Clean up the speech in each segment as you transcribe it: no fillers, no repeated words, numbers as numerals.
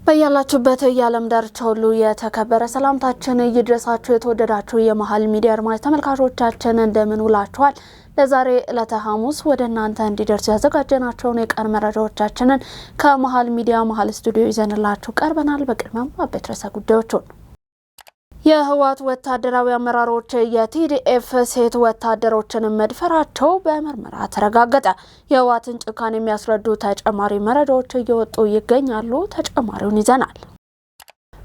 በያላችሁበት የዓለም ዳርቻ ሁሉ የተከበረ ሰላምታችን ይድረሳችሁ። የተወደዳችሁ የመሃል ሚዲያ አድማጭ ተመልካቾቻችን እንደምን ውላችኋል? ለዛሬ ዕለተ ሐሙስ ወደ እናንተ እንዲደርሱ ያዘጋጀናቸውን የቀን መረጃዎቻችንን ከመሃል ሚዲያ መሃል ስቱዲዮ ይዘንላችሁ ቀርበናል። በቅድሚያም አበይት ርዕሰ ጉዳዮችን የህወሓት ወታደራዊ አመራሮች የቲዲኤፍ ሴት ወታደሮችን መድፈራቸው በምርመራ ተረጋገጠ። የህወሓትን ጭካኔ የሚያስረዱ ተጨማሪ መረጃዎች እየወጡ ይገኛሉ። ተጨማሪውን ይዘናል።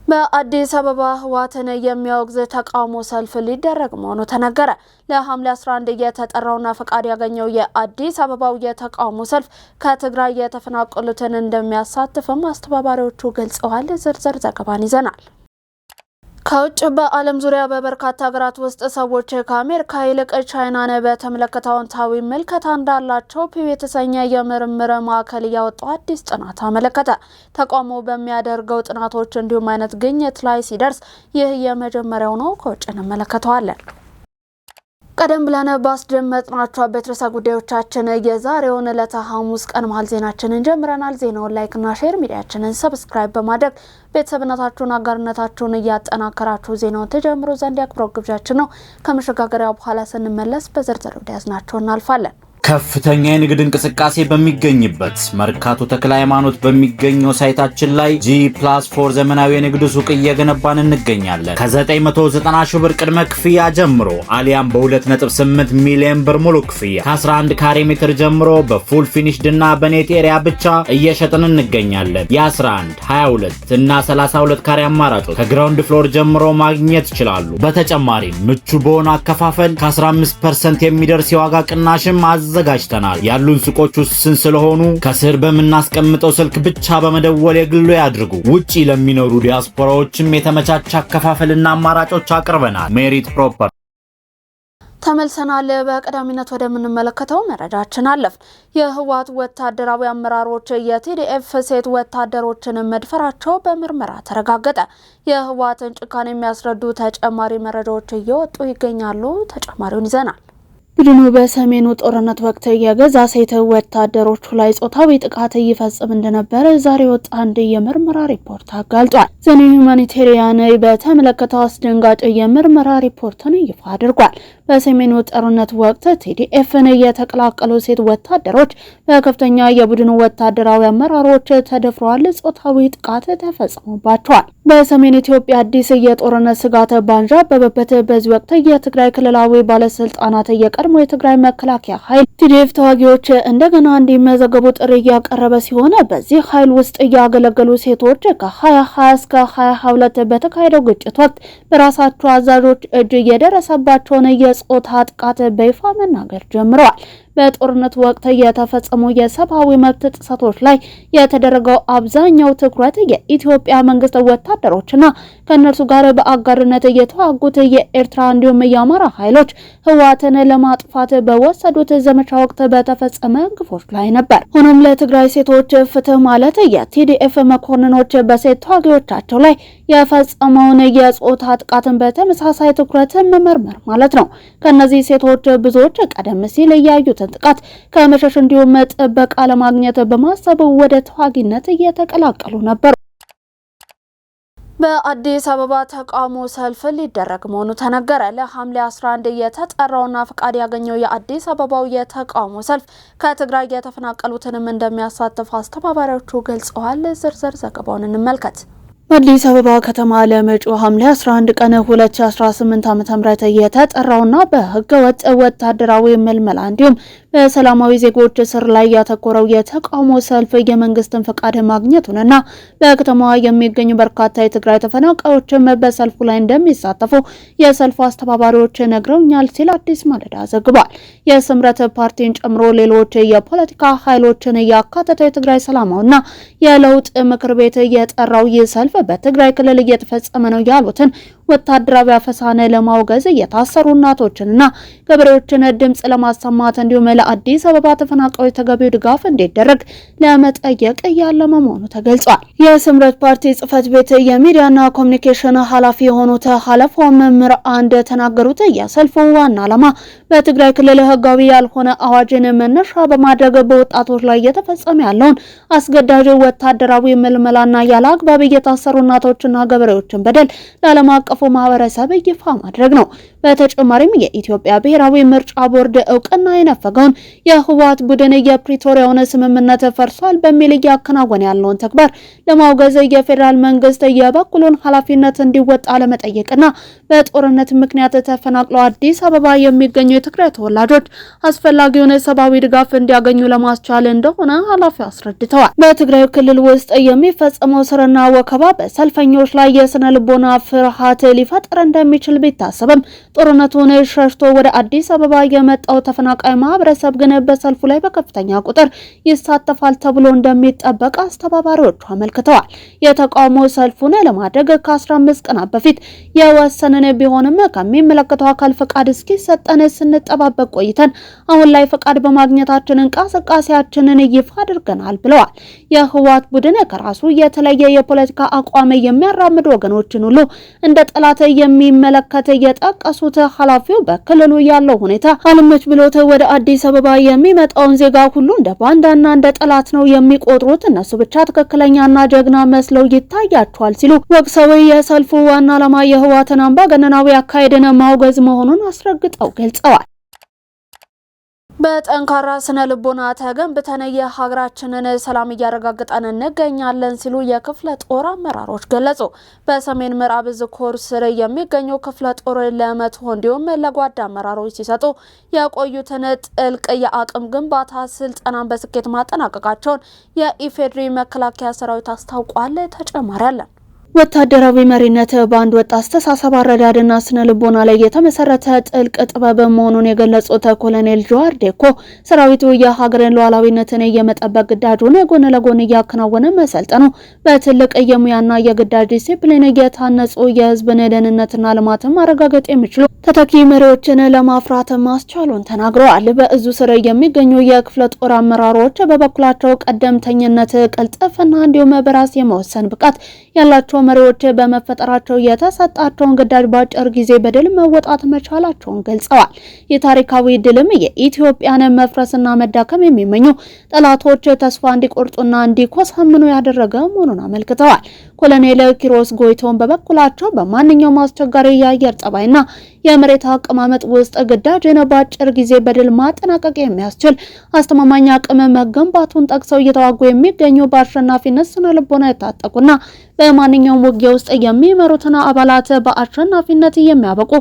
በአዲስ አበባ ህወሓትን የሚያወግዝ ተቃውሞ ሰልፍ ሊደረግ መሆኑ ተነገረ። ለሐምሌ 11 የተጠራውና ፈቃድ ያገኘው የአዲስ አበባው የተቃውሞ ሰልፍ ከትግራይ የተፈናቀሉትን እንደሚያሳትፍም አስተባባሪዎቹ ገልጸዋል። ዝርዝር ዘገባን ይዘናል። ከውጭ በዓለም ዙሪያ በበርካታ ሀገራት ውስጥ ሰዎች ከአሜሪካ ይልቅ ቻይናን በተመለከተ አዎንታዊ ምልከታ እንዳላቸው ፒው የተሰኘ የምርምር ማዕከል ያወጣው አዲስ ጥናት አመለከተ። ተቃውሞ በሚያደርገው ጥናቶች እንዲሁም አይነት ግኝት ላይ ሲደርስ ይህ የመጀመሪያው ነው። ከውጭ እንመለከተዋለን። ቀደም ብለን ባስደመጥናችሁ አበይት ርዕሰ ጉዳዮቻችን የዛሬውን ዕለተ ሐሙስ ቀን መሃል ዜናችንን ጀምረናል። ዜናውን ላይክና ሼር ሚዲያችንን ሰብስክራይብ በማድረግ ቤተሰብነታችሁን አጋርነታችሁን እያጠናከራችሁ ዜናውን ተጀምሩ ዘንድ ያክብረው ግብዣችን ነው። ከመሸጋገሪያው በኋላ ስንመለስ በዝርዝር ወደ ያዝናቸው እናልፋለን። ከፍተኛ የንግድ እንቅስቃሴ በሚገኝበት መርካቶ ተክለ ሃይማኖት በሚገኘው ሳይታችን ላይ G+4 ዘመናዊ የንግድ ሱቅ እየገነባን እንገኛለን። ከ990 ሺህ ብር ቅድመ ክፍያ ጀምሮ አሊያም በ2.8 ሚሊዮን ብር ሙሉ ክፍያ ከ11 ካሬ ሜትር ጀምሮ በፉል ፊኒሽድ እና በኔት ኤሪያ ብቻ እየሸጥን እንገኛለን። የ11፣ 22 እና 32 ካሬ አማራጮች ከግራውንድ ፍሎር ጀምሮ ማግኘት ይችላሉ። በተጨማሪም ምቹ በሆነ አከፋፈል ከ15% የሚደርስ የዋጋ ቅናሽም አዘጋጅተናል። ያሉን ሱቆች ውስን ስለሆኑ ከስር በምናስቀምጠው ስልክ ብቻ በመደወል የግሎ ያድርጉ። ውጪ ለሚኖሩ ዲያስፖራዎችም የተመቻቸ አከፋፈልና አማራጮች አቅርበናል። ሜሪት ፕሮፐር ተመልሰናል። በቀዳሚነት ወደምንመለከተው መረጃችን አለፍ። የህወሓት ወታደራዊ አመራሮች የቲዲኤፍ ሴት ወታደሮችን መድፈራቸው በምርመራ ተረጋገጠ። የህወሓትን ጭካኔ የሚያስረዱ ተጨማሪ መረጃዎች እየወጡ ይገኛሉ። ተጨማሪውን ይዘናል። ቡድኑ በሰሜኑ ጦርነት ወቅት የገዛ ሴት ወታደሮቹ ላይ ጾታዊ ጥቃት ይፈጽም እንደነበረ ዛሬ ወጣ አንድ የምርመራ ሪፖርት አጋልጧል። ዘኒ ሁማኒቴሪያን በተመለከተው አስደንጋጭ የምርመራ ሪፖርትን ይፋ አድርጓል። በሰሜኑ ጦርነት ወቅት ቲዲኤፍን የተቀላቀሉ ሴት ወታደሮች በከፍተኛ የቡድኑ ወታደራዊ አመራሮች ተደፍረዋል፣ ጾታዊ ጥቃት ተፈጽሞባቸዋል። በሰሜን ኢትዮጵያ አዲስ የጦርነት ስጋት ባንዣበበበት በዚህ ወቅት የትግራይ ክልላዊ ባለስልጣናት የቀድሞ የትግራይ መከላከያ ኃይል ቲዲኤፍ ተዋጊዎች እንደገና እንዲመዘገቡ ጥሪ እያቀረበ ሲሆን በዚህ ኃይል ውስጥ ያገለገሉ ሴቶች ከ2020 እስከ 2022 በተካሄደው ግጭት ወቅት በራሳቸው አዛዦች እጅ የደረሰባቸውን የጾታ ጥቃት በይፋ መናገር ጀምረዋል። በጦርነት ወቅት የተፈጸሙ የሰብአዊ መብት ጥሰቶች ላይ የተደረገው አብዛኛው ትኩረት የኢትዮጵያ መንግስት ወታደሮችና ከነርሱ ጋር በአጋርነት የተዋጉት የኤርትራ እንዲሁም የአማራ ኃይሎች ህወሓትን ለማጥፋት በወሰዱት ዘመቻ ወቅት በተፈጸመ ግፎች ላይ ነበር። ሆኖም ለትግራይ ሴቶች ፍትህ ማለት የቲዲኤፍ መኮንኖች በሴት ተዋጊዎቻቸው ላይ የፈጸመውን የጾታ ጥቃትን በተመሳሳይ ትኩረት መመርመር ማለት ነው። ከነዚህ ሴቶች ብዙዎች ቀደም ሲል ያዩት ጥቃት ከመሸሽ እንዲሁም ጥበቃ ለማግኘት በማሰብ ወደ ተዋጊነት እየተቀላቀሉ ነበር። በአዲስ አበባ ተቃውሞ ሰልፍ ሊደረግ መሆኑ ተነገረ። ለሐምሌ 11 የተጠራውና ፈቃድ ያገኘው የአዲስ አበባው የተቃውሞ ሰልፍ ከትግራይ የተፈናቀሉትንም እንደሚያሳትፍ አስተባባሪዎቹ ገልጸዋል። ዝርዝር ዘገባውን እንመልከት። በአዲስ አበባ ከተማ ለመጪው ሐምሌ 11 ቀን 2018 ዓ.ም የተጠራውና በህገ ወጥ ወታደራዊ ምልመላ እንዲሁም በሰላማዊ ዜጎች ስር ላይ ያተኮረው የተቃውሞ ሰልፍ የመንግስትን ፈቃድ ማግኘቱንና በከተማዋ የሚገኙ በርካታ የትግራይ ተፈናቃዮችም በሰልፉ ላይ እንደሚሳተፉ የሰልፉ አስተባባሪዎች ነግረውኛል ሲል አዲስ ማለዳ ዘግቧል። የስምረት ፓርቲን ጨምሮ ሌሎች የፖለቲካ ኃይሎችን ያካተተው የትግራይ ሰላማዊና የለውጥ ምክር ቤት የጠራው ይህ ሰልፍ በትግራይ ክልል እየተፈጸመ ነው ያሉትን ወታደራዊ አፈሳን ለማውገዝ የታሰሩ እናቶችንና ገበሬዎችን ድምጽ ለማሰማት እንዲሁም ለአዲስ አበባ ተፈናቃዮች ተገቢው ድጋፍ እንዲደረግ ለመጠየቅ ያለመ መሆኑ ተገልጿል። የስምረት ፓርቲ ጽህፈት ቤት የሚዲያና ኮሚኒኬሽን ኃላፊ የሆኑት ሀለፎም መምህር አንድ ተናገሩት የሰልፉ ዋና ዓላማ በትግራይ ክልል ህጋዊ ያልሆነ አዋጅን መነሻ በማድረግ በወጣቶች ላይ እየተፈጸመ ያለውን አስገዳጅ ወታደራዊ ምልመላና ያለ አግባብ እየታሰሩ እናቶችና ገበሬዎችን በደል ለዓለም አቀፉ ማህበረሰብ ይፋ ማድረግ ነው። በተጨማሪም የኢትዮጵያ ብሔራዊ ምርጫ ቦርድ እውቅና የነፈገውን የህወሓት ቡድን የፕሪቶሪያውን ስምምነት ፈርሷል በሚል እያከናወነ ያለውን ተግባር ለማውገዝ የፌዴራል መንግስት የበኩሉን ኃላፊነት እንዲወጣ ለመጠየቅና በጦርነት ምክንያት ተፈናቅለው አዲስ አበባ የሚገኙ የትግራይ ተወላጆች አስፈላጊውን ሰብአዊ ድጋፍ እንዲያገኙ ለማስቻል እንደሆነ ኃላፊው አስረድተዋል። በትግራይ ክልል ውስጥ የሚፈጸመው ስርና ወከባ በሰልፈኞች ላይ የስነ ልቦና ፍርሃት ሊፈጥር እንደሚችል ቢታሰብም ጦርነቱን ሸሽቶ ወደ አዲስ አበባ የመጣው ተፈናቃይ ማህበረሰብ ግን በሰልፉ ላይ በከፍተኛ ቁጥር ይሳተፋል ተብሎ እንደሚጠበቅ አስተባባሪዎቹ አመልክተዋል። የተቃውሞ ሰልፉን ለማድረግ ከ15 ቀናት በፊት የወሰንን ቢሆንም ከሚመለከተው አካል ፈቃድ እስኪሰጠን ስንጠባበቅ ቆይተን አሁን ላይ ፈቃድ በማግኘታችን እንቅስቃሴያችንን ይፋ አድርገናል ብለዋል። የህወሓት ቡድን ከራሱ የተለየ የፖለቲካ አቋም የሚያራምዱ ወገኖችን ሁሉ እንደ ጠላት የሚመለከት የጠቀሱት ኃላፊው በክልሉ ያለው ሁኔታ አልመች ብሎት ወደ አዲስ አበባ የሚመጣውን ዜጋ ሁሉ እንደ ባንዳና እንደ ጠላት ነው የሚቆጥሩት፣ እነሱ ብቻ ትክክለኛና ጀግና መስለው ይታያቸዋል ሲሉ ወቅሰው የሰልፉ ዋና ዓላማ የህወሓትን አምባገነናዊ አካሄድን ማውገዝ መሆኑን አስረግጠው ገልጸዋል። በጠንካራ ስነ ልቦና ተገንብተን የሀገራችንን ሰላም እያረጋግጠን እንገኛለን ሲሉ የክፍለ ጦር አመራሮች ገለጹ። በሰሜን ምዕራብ ዕዝ ኮር ስር የሚገኙ ክፍለ ጦር ለመቶ እንዲሁም ለጓድ አመራሮች ሲሰጡ የቆዩትን ጥልቅ የአቅም ግንባታ ስልጠናን በስኬት ማጠናቀቃቸውን የኢፌዴሪ መከላከያ ሰራዊት አስታውቋል። ተጨማሪ አለ። ወታደራዊ መሪነት በአንድ ወጥ አስተሳሰብ አረዳድና ስነ ልቦና ላይ የተመሰረተ ጥልቅ ጥበብ መሆኑን የገለጹት ኮሎኔል ጆዋር ዴኮ ሰራዊቱ የሀገርን ሉዓላዊነትን የመጠበቅ ግዳጁን ጎን ለጎን እያከናወነ መሰልጠኑ በትልቅ የሙያና የግዳጅ ዲሲፕሊን የታነጹ የህዝብን ደህንነትና ልማትን ማረጋገጥ የሚችሉ ተተኪ መሪዎችን ለማፍራት ማስቻሉን ተናግረዋል። በእዙ ስር የሚገኙ የክፍለ ጦር አመራሮች በበኩላቸው ቀደምተኝነት፣ ቅልጥፍና እንዲሁም በራስ የመወሰን ብቃት ያላቸው መሪዎች በመፈጠራቸው የተሰጣቸውን ግዳጅ በአጭር ጊዜ በድል መወጣት መቻላቸውን ገልጸዋል። የታሪካዊ ድልም የኢትዮጵያን መፍረስና መዳከም የሚመኙ ጠላቶች ተስፋ እንዲቆርጡና እንዲኮሰምኑ ያደረገ መሆኑን አመልክተዋል። ኮሎኔል ኪሮስ ጎይቶን በበኩላቸው በማንኛውም አስቸጋሪ የአየር ጸባይና የመሬት አቀማመጥ ውስጥ ግዳጅን በአጭር ጊዜ በድል ማጠናቀቅ የሚያስችል አስተማማኝ አቅም መገንባቱን ጠቅሰው እየተዋጉ የሚገኙ በአሸናፊነት ስነ ልቦና የታጠቁና በማንኛውም ውጊያ ውስጥ የሚመሩትና አባላት በአሸናፊነት የሚያበቁ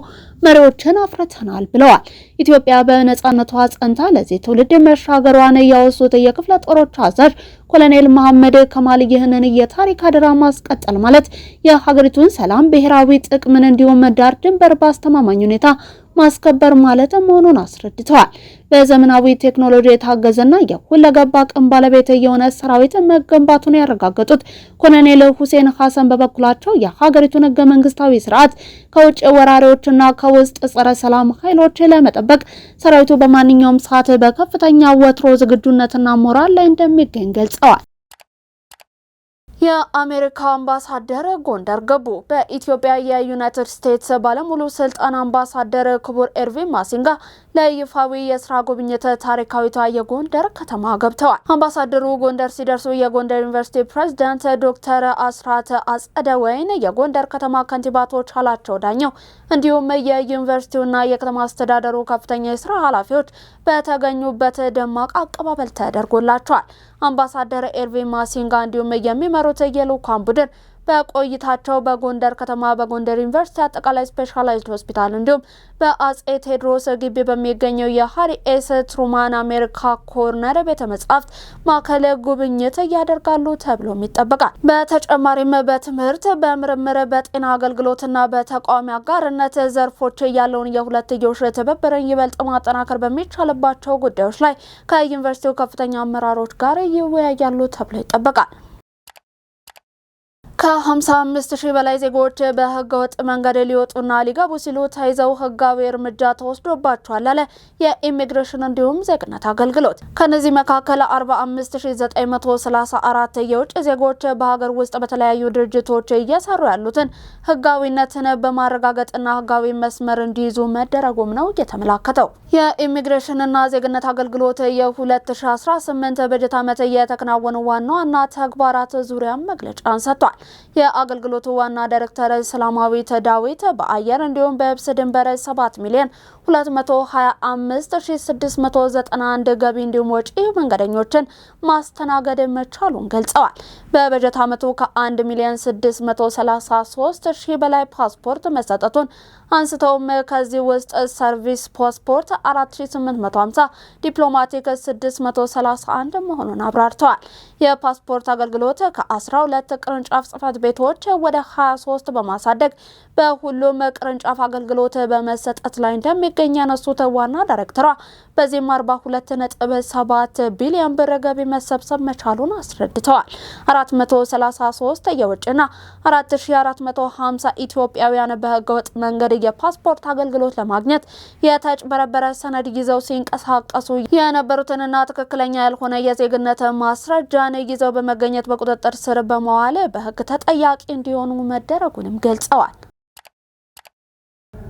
መሪዎችን አፍርተናል ብለዋል። ኢትዮጵያ በነጻነቷ ጸንታ ለዚህ ትውልድ መሻገሯን ያወሱት የክፍለ ጦሮች አዛዥ ኮሎኔል መሐመድ ከማል ይህንን የታሪክ አደራ ማስቀጠል ማለት የሀገሪቱን ሰላም፣ ብሔራዊ ጥቅምን እንዲሁም ዳር ድንበር በአስተማማኝ ሁኔታ ማስከበር ማለት መሆኑን አስረድተዋል። በዘመናዊ ቴክኖሎጂ የታገዘና የሁለገብ አቅም ባለቤት የሆነ ሰራዊት መገንባቱን ያረጋገጡት ኮሎኔል ሁሴን ሐሰን በበኩላቸው የሀገሪቱን ህገ መንግስታዊ ስርዓት ከውጭ ወራሪዎችና ከውስጥ ጸረ ሰላም ኃይሎች ለመጠበቅ ሰራዊቱ በማንኛውም ሰዓት በከፍተኛ ወትሮ ዝግጁነትና ሞራል ላይ እንደሚገኝ ገልጸዋል። የአሜሪካ አምባሳደር ጎንደር ገቡ። በኢትዮጵያ የዩናይትድ ስቴትስ ባለሙሉ ስልጣን አምባሳደር ክቡር ኤርቪን ማሲንጋ ለይፋዊ የስራ ጉብኝት ታሪካዊቷ የጎንደር ከተማ ገብተዋል። አምባሳደሩ ጎንደር ሲደርሱ የጎንደር ዩኒቨርሲቲ ፕሬዝዳንት ዶክተር አስራት አጸደወይን፣ የጎንደር ከተማ ከንቲባ አቶ ቻላቸው ዳኘው እንዲሁም የዩኒቨርሲቲውና የከተማ አስተዳደሩ ከፍተኛ የስራ ኃላፊዎች በተገኙበት ደማቅ አቀባበል ተደርጎላቸዋል። አምባሳደር ኤርቪን ማሲንጋ እንዲሁም የሚመሩት የልዑካን ቡድን በቆይታቸው በጎንደር ከተማ በጎንደር ዩኒቨርሲቲ አጠቃላይ ስፔሻላይዝድ ሆስፒታል እንዲሁም በአጼ ቴዎድሮስ ግቢ በሚገኘው የሃሪ ኤስ ትሩማን አሜሪካ ኮርነር ቤተ መጻሕፍት ማዕከል ጉብኝት ያደርጋሉ ተብሎም ይጠበቃል። በተጨማሪም በትምህርት፣ በምርምር፣ በጤና አገልግሎትና በተቋሚ አጋርነት ዘርፎች ያለውን የሁለትዮሽ ትብብርን ይበልጥ ማጠናከር በሚቻልባቸው ጉዳዮች ላይ ከዩኒቨርሲቲው ከፍተኛ አመራሮች ጋር ይወያያሉ ተብሎ ይጠበቃል። ከ55,000 በላይ ዜጎች በህገወጥ መንገድ ሊወጡና ሊገቡ ሲሉ ተይዘው ህጋዊ እርምጃ ተወስዶባቸዋል አለ የኢሚግሬሽን እንዲሁም ዜግነት አገልግሎት። ከነዚህ መካከል 45,934 የውጭ ዜጎች በሀገር ውስጥ በተለያዩ ድርጅቶች እየሰሩ ያሉትን ህጋዊነትን በማረጋገጥና ህጋዊ መስመር እንዲይዙ መደረጉም ነው የተመላከተው። የኢሚግሬሽንና ዜግነት አገልግሎት የ2018 በጀት ዓመት የተከናወኑ ዋና ዋና ተግባራት ዙሪያ መግለጫን ሰጥቷል። የአገልግሎቱ ዋና ዳይሬክተር ሰላማዊት ዳዊት በአየር እንዲሁም በየብስ ድንበር 7,255,691 ገቢ እንዲሁም ወጪ መንገደኞችን ማስተናገድ መቻሉን ገልጸዋል። በበጀት ዓመቱ ከ1,633,000 በላይ ፓስፖርት መሰጠቱን አንስተውም ከዚህ ውስጥ ሰርቪስ ፓስፖርት 4,850፣ ዲፕሎማቲክ 631 መሆኑን አብራርተዋል። የፓስፖርት አገልግሎት ከ12 ቅርንጫፍ ጽሕፈት ቤቶች ወደ 23 በማሳደግ በሁሉም ቅርንጫፍ አገልግሎት በመሰጠት ላይ እንደሚገኝ ያነሱት ዋና ዳይሬክተሯ በዚህም 42.7 ቢሊዮን ብር ገቢ መሰብሰብ መቻሉን አስረድተዋል። 433 የውጭና 4450 ኢትዮጵያውያን በህገወጥ መንገድ የፓስፖርት አገልግሎት ለማግኘት የተጭበረበረ ሰነድ ይዘው ሲንቀሳቀሱ የነበሩትንና ትክክለኛ ያልሆነ የዜግነት ማስረጃን ይዘው በመገኘት በቁጥጥር ስር በመዋል በህግ ተጠያቂ እንዲሆኑ መደረጉንም ገልጸዋል።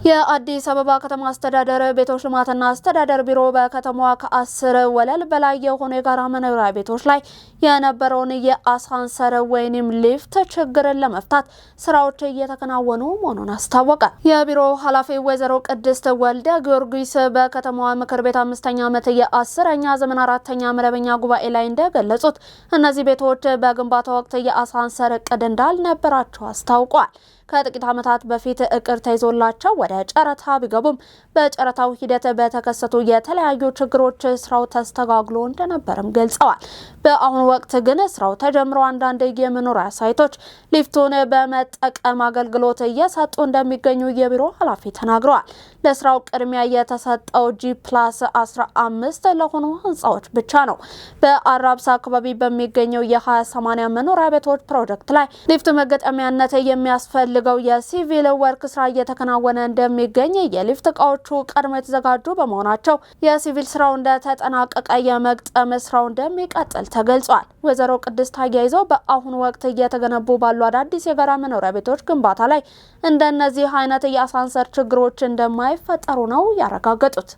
የአዲስ አበባ ከተማ አስተዳደር ቤቶች ልማትና አስተዳደር ቢሮ በከተማዋ ከ10 ወለል በላይ የሆኑ የጋራ መኖሪያ ቤቶች ላይ የነበረውን የአሳንሰር ወይንም ሊፍት ችግርን ለመፍታት ስራዎች እየተከናወኑ መሆኑን አስታወቀ። የቢሮው ኃላፊ ወይዘሮ ቅድስት ወልደ ጊዮርጊስ በከተማዋ ምክር ቤት 5ኛ ዓመት የ10ኛ ዘመን 4ኛ መደበኛ ጉባኤ ላይ እንደገለጹት እነዚህ ቤቶች በግንባታ ወቅት የአሳንሰር እቅድ እንዳልነበራቸው አስታውቋል። ከጥቂት ዓመታት በፊት እቅድ ተይዞላቸው ወደ ጨረታ ቢገቡም በጨረታው ሂደት በተከሰቱ የተለያዩ ችግሮች ስራው ተስተጓጉሎ እንደነበርም ገልጸዋል። በአሁኑ ወቅት ግን ስራው ተጀምሮ አንዳንድ የመኖሪያ ሳይቶች ሊፍቱን በመጠቀም አገልግሎት እየሰጡ እንደሚገኙ የቢሮ ኃላፊ ተናግረዋል። ለስራው ቅድሚያ የተሰጠው G+15 ለሆኑ ህንጻዎች ብቻ ነው። በአራብሳ አካባቢ በሚገኘው የ20/80 መኖሪያ ቤቶች ፕሮጀክት ላይ ሊፍት መገጠሚያነት የሚያስፈልገው የሲቪል ወርክ ስራ እየተከናወነ እንደሚገኝ የሊፍት እቃዎቹ ቀድሞ የተዘጋጁ በመሆናቸው የሲቪል ስራው እንደተጠናቀቀ የመግጠም ስራው እንደሚቀጥል ተገልጿል። ወይዘሮ ቅድስት አያይዘው በአሁኑ ወቅት እየተገነቡ ባሉ አዳዲስ የጋራ መኖሪያ ቤቶች ግንባታ ላይ እንደነዚህ አይነት የአሳንሰር ችግሮች እንደማይፈጠሩ ነው ያረጋገጡት።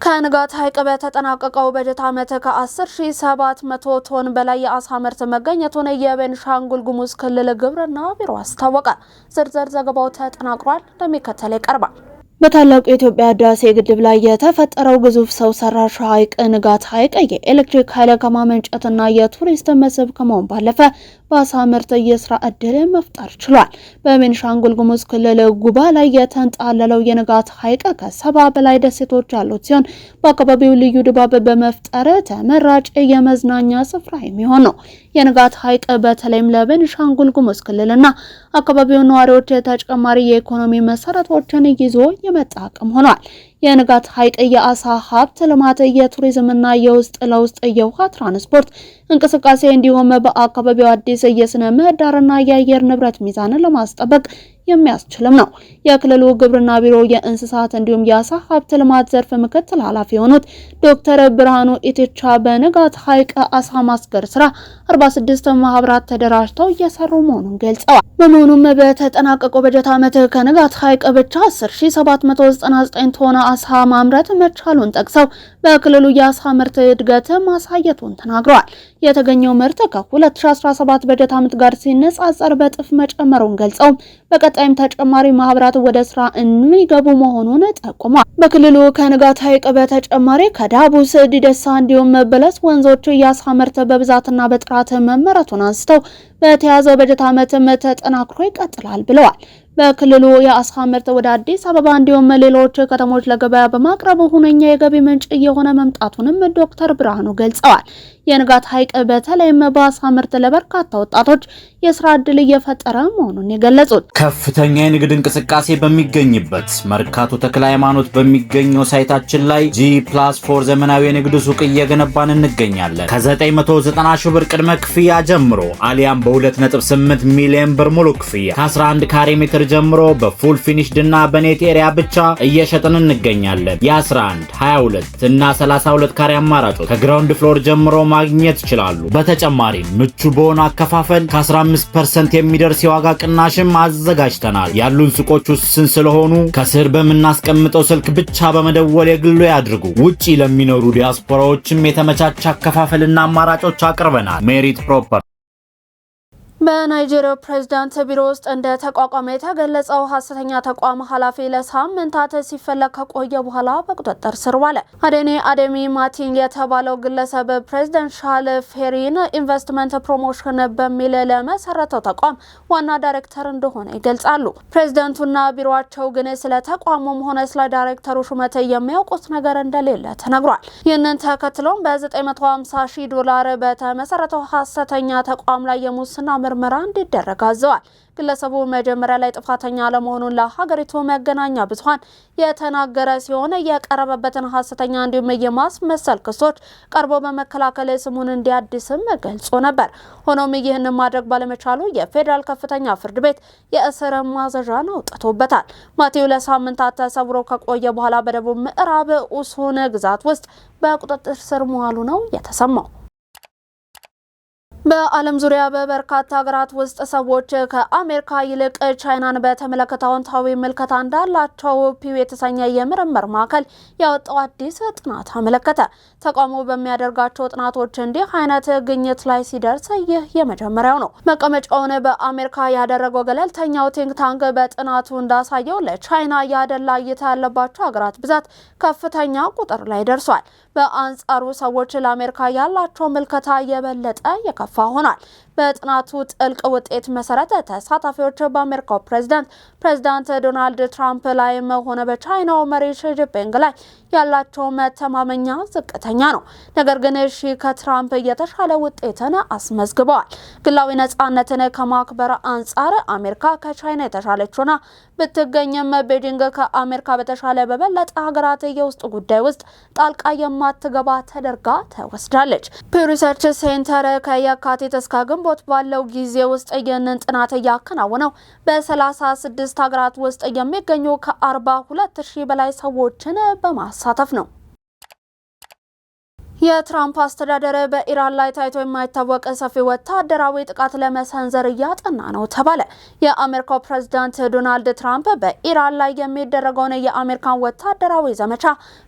ከንጋት ሐይቅ በተጠናቀቀው በጀት ዓመት ከ10,700 ቶን በላይ የአሳ ምርት መገኘቱን የቤንሻንጉል ጉሙዝ ክልል ግብርና ቢሮ አስታወቀ። ዝርዝር ዘገባው ተጠናቅሯል፣ እንደሚከተለው ይቀርባል። በታላቁ የኢትዮጵያ ህዳሴ ግድብ ላይ የተፈጠረው ግዙፍ ሰው ሰራሽ ሐይቅ ንጋት ሐይቅ የኤሌክትሪክ ኃይል ከማመንጨትና የቱሪስት መስህብ ከመሆን ባለፈ በአሳ ምርት የስራ ዕድል መፍጠር ችሏል። በቤንሻንጉል ጉሙዝ ክልል ጉባ ላይ የተንጣለለው የንጋት ሐይቅ ከ70 በላይ ደሴቶች ያሉት ሲሆን በአካባቢው ልዩ ድባብ በመፍጠር ተመራጭ የመዝናኛ ስፍራ የሚሆን ነው። የንጋት ሐይቅ በተለይም ለቤንሻንጉል ጉሙዝ ክልልና አካባቢው ነዋሪዎች ተጨማሪ የኢኮኖሚ መሰረቶችን ይዞ የመጣ አቅም ሆኗል። የንጋት ሐይቅ የአሳ ሀብት ልማት፣ የቱሪዝምና የውስጥ ለውስጥ የውሃ ትራንስፖርት እንቅስቃሴ እንዲሁም በአካባቢው አዲስ የስነ ምህዳርና የአየር ንብረት ሚዛንን ለማስጠበቅ የሚያስችልም ነው። የክልሉ ግብርና ቢሮ የእንስሳት እንዲሁም የአሳ ሀብት ልማት ዘርፍ ምክትል ኃላፊ የሆኑት ዶክተር ብርሃኑ ኢቴቻ በንጋት ሐይቅ አሳ ማስገር ስራ 46 ማህበራት ተደራጅተው እየሰሩ መሆኑን ገልጸዋል። በመሆኑም በተጠናቀቀው በጀት ዓመት ከንጋት ሐይቅ ብቻ 10,799 ቶን አሳ ማምረት መቻሉን ጠቅሰው በክልሉ የአሳ ምርት እድገት ማሳየቱን ተናግረዋል። የተገኘው ምርት ከ2017 በጀት ዓመት ጋር ሲነጻጸር በጥፍ መጨመሩን ገልጸው በቀጣይም ተጨማሪ ማህበራት ወደ ስራ የሚገቡ መሆኑን ጠቁሟል። በክልሉ ከንጋት ሐይቅ በተጨማሪ ከዳቡስ፣ ዲደሳ እንዲሁም በለስ ወንዞች የአሳ ምርት በብዛትና በጥራት መመረቱን አንስተው በተያዘው በጀት ዓመትም ተጠናክሮ ይቀጥላል ብለዋል። በክልሉ የአሳ ምርት ወደ አዲስ አበባ እንዲሁም ሌሎች ከተሞች ለገበያ በማቅረብ ሁነኛ የገቢ ምንጭ እየሆነ መምጣቱንም ዶክተር ብርሃኑ ገልጸዋል። የንጋት ሐይቅ በተለይም በአሳ ምርት ለበርካታ ወጣቶች የስራ ዕድል እየፈጠረ መሆኑን የገለጹት ከፍተኛ የንግድ እንቅስቃሴ በሚገኝበት መርካቶ ተክለ ሃይማኖት በሚገኘው ሳይታችን ላይ G+4 ዘመናዊ የንግድ ሱቅ እየገነባን እንገኛለን። ከ990 ሺህ ብር ቅድመ ክፍያ ጀምሮ አሊያም በ2.8 ሚሊዮን ብር ሙሉ ክፍያ ከ11 ካሬ ሜትር ጀምሮ በፉል ፊኒሽድ እና በኔት ኤሪያ ብቻ እየሸጥን እንገኛለን። የ11፣ 22 እና 32 ካሬ አማራጮች ከግራውንድ ፍሎር ጀምሮ ማግኘት ይችላሉ። በተጨማሪም ምቹ በሆነ አከፋፈል ከ15% የሚደርስ የዋጋ ቅናሽም አዘጋጅተናል። ያሉን ሱቆች ውስን ስለሆኑ ከስር በምናስቀምጠው ስልክ ብቻ በመደወል የግሎ ያድርጉ። ውጪ ለሚኖሩ ዲያስፖራዎችም የተመቻቸ አከፋፈልና አማራጮች አቅርበናል። ሜሪት ፕሮፐር በናይጄሪያ ፕሬዝዳንት ቢሮ ውስጥ እንደ ተቋቋመ የተገለጸው ሐሰተኛ ተቋም ኃላፊ ለሳምንታት ሲፈለግ ከቆየ በኋላ በቁጥጥር ስር ዋለ። አዴኔ አዴሚ ማቲን የተባለው ግለሰብ ፕሬዝዳንሻል ፌሪን ኢንቨስትመንት ፕሮሞሽን በሚል ለመሰረተው ተቋም ዋና ዳይሬክተር እንደሆነ ይገልጻሉ። ፕሬዝዳንቱና ቢሮአቸው ግን ስለ ተቋሙም ሆነ ስለ ዳይሬክተሩ ሹመት የሚያውቁት ነገር እንደሌለ ተነግሯል። ይህንን ተከትሎም $950,000 በተመሰረተው ሐሰተኛ ተቋም ላይ የሙስና ምርመራ እንዲደረግ አዘዋል። ግለሰቡ መጀመሪያ ላይ ጥፋተኛ ለመሆኑን ለሀገሪቱ መገናኛ ብዙሃን የተናገረ ሲሆን የቀረበበትን ሐሰተኛ እንዲሁም የማስመሰል ክሶች ቀርቦ በመከላከል ስሙን እንዲያድስም ገልጾ ነበር። ሆኖም ይህን ማድረግ ባለመቻሉ የፌዴራል ከፍተኛ ፍርድ ቤት የእስር ማዘዣን አውጥቶበታል። ማቴው ለሳምንታት ተሰውሮ ከቆየ በኋላ በደቡብ ምዕራብ ኡሱን ግዛት ውስጥ በቁጥጥር ስር መዋሉ ነው የተሰማው። በዓለም ዙሪያ በበርካታ ሀገራት ውስጥ ሰዎች ከአሜሪካ ይልቅ ቻይናን በተመለከተ አዎንታዊ ምልከታ እንዳላቸው ፒው የተሰኘ የምርምር ማዕከል ያወጣው አዲስ ጥናት አመለከተ። ተቋሙ በሚያደርጋቸው ጥናቶች እንዲህ አይነት ግኝት ላይ ሲደርስ ይህ የመጀመሪያው ነው። መቀመጫውን በአሜሪካ ያደረገው ገለልተኛው ቲንክ ታንክ በጥናቱ እንዳሳየው ለቻይና ያደላ እይታ ያለባቸው ሀገራት ብዛት ከፍተኛ ቁጥር ላይ ደርሷል። በአንጻሩ ሰዎች ለአሜሪካ ያላቸው ምልከታ የበለጠ የከፋ ሆኗል። በጥናቱ ጥልቅ ውጤት መሰረት ተሳታፊዎች በአሜሪካው ፕሬዝዳንት ዶናልድ ትራምፕ ላይ ሆነ በቻይናው መሪ ሺ ጂንፒንግ ላይ ያላቸው መተማመኛ ዝቅተኛ ነው። ነገር ግን ሺ ከትራምፕ የተሻለ ውጤትን አስመዝግበዋል። ግላዊ ነጻነትን ከማክበር አንጻር አሜሪካ ከቻይና የተሻለች ሆና ብትገኝም ቤጂንግ ከአሜሪካ በተሻለ በበለጠ ሀገራት የውስጥ ጉዳይ ውስጥ ጣልቃ የማትገባ ተደርጋ ተወስዳለች። ፒው ሪሰርች ሴንተር ከየካቲት እስከ ግንቦት ባለው ጊዜ ውስጥ ይህንን ጥናት ያከናወነው በ36 ሀገራት ውስጥ የሚገኙ ከ42,000 በላይ ሰዎችን በማሳተፍ ነው። የትራምፕ አስተዳደር በኢራን ላይ ታይቶ የማይታወቅ ሰፊ ወታደራዊ ጥቃት ለመሰንዘር እያጠና ነው ተባለ። የአሜሪካው ፕሬዝዳንት ዶናልድ ትራምፕ በኢራን ላይ የሚደረገውን የአሜሪካን ወታደራዊ ዘመቻ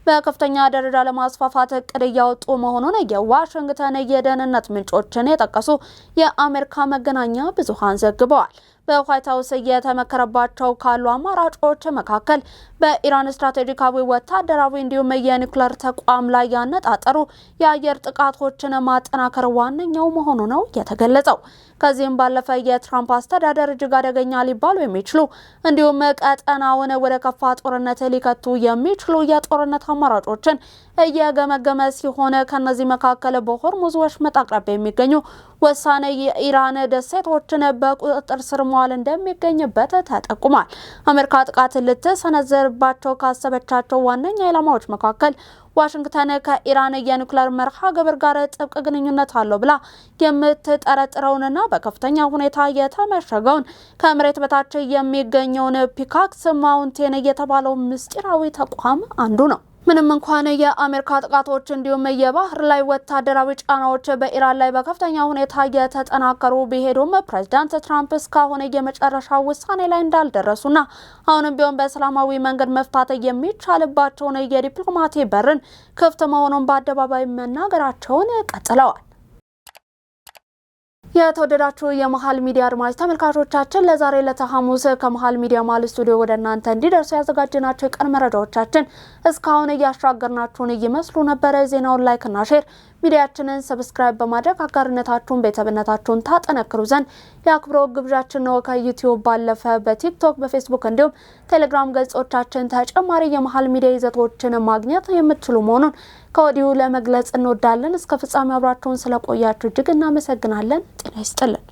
በከፍተኛ ደረጃ ለማስፋፋት እቅድ እያወጡ መሆኑን የዋሽንግተን የደህንነት ምንጮችን የጠቀሱ የአሜሪካ መገናኛ ብዙሃን ዘግበዋል። በዋይት ሀውስ እየተመከረባቸው ካሉ አማራጮች መካከል በኢራን ስትራቴጂካዊ ወታደራዊ እንዲሁም የኒውክሌር ተቋም ላይ ያነጣጠሩ የአየር ጥቃቶችን ማጠናከር ዋነኛው መሆኑ ነው የተገለጸው። ከዚህም ባለፈ የትራምፕ አስተዳደር እጅግ አደገኛ ሊባሉ የሚችሉ እንዲሁም ቀጠናውን ወደ ከፋ ጦርነት ሊከቱ የሚችሉ የጦርነት አማራጮችን እየገመገመ ሲሆን ከነዚህ መካከል በሆርሙዝ ወሽመጥ አቅራቢያ የሚገኙ ወሳኔ የኢራን ደሴቶችን በቁጥጥር ስር መዋል እንደሚገኝበት ተጠቁሟል። አሜሪካ ጥቃት ልትሰነዝርባቸው ካሰበቻቸው ዋነኛ ኢላማዎች መካከል ዋሽንግተን ከኢራን የኒውክሌር መርሃ ግብር ጋር ጥብቅ ግንኙነት አለው ብላ የምትጠረጥረውንና በከፍተኛ ሁኔታ የተመሸገውን ከመሬት በታች የሚገኘውን ፒካክስ ማውንቴን የተባለው ምስጢራዊ ተቋም አንዱ ነው። ምንም እንኳን የአሜሪካ ጥቃቶች እንዲሁም የባህር ላይ ወታደራዊ ጫናዎች በኢራን ላይ በከፍተኛ ሁኔታ የተጠናከሩ ቢሄዱም ፕሬዝዳንት ትራምፕ እስካሁን የመጨረሻ ውሳኔ ላይ እንዳልደረሱና አሁንም ቢሆን በሰላማዊ መንገድ መፍታት የሚቻልባቸውን የዲፕሎማሲ በርን ክፍት መሆኑን በአደባባይ መናገራቸውን ቀጥለዋል። የተወደዳችሁ የመሃል ሚዲያ አድማጭ ተመልካቾቻችን ለዛሬ ለተሐሙስ ከመሃል ሚዲያ ማል ስቱዲዮ ወደ እናንተ እንዲደርሱ ያዘጋጀናቸው የቀን መረጃዎቻችን እስካሁን እያሻገርናችሁን ይመስሉ ነበር። ዜናውን ላይክ እና ሼር ሚዲያችንን ሰብስክራይብ በማድረግ አጋርነታችሁን ቤተሰብነታችሁን ታጠነክሩ ዘንድ የአክብሮት ግብዣችን ነው። ከዩቲዩብ ባለፈ በቲክቶክ በፌስቡክ እንዲሁም ቴሌግራም ገጾቻችን ተጨማሪ የመሃል ሚዲያ ይዘቶችን ማግኘት የምትችሉ መሆኑን ከወዲሁ ለመግለጽ እንወዳለን። እስከ ፍጻሜ አብራችሁን ስለቆያችሁ እጅግ እናመሰግናለን። ጤና ይስጥልን።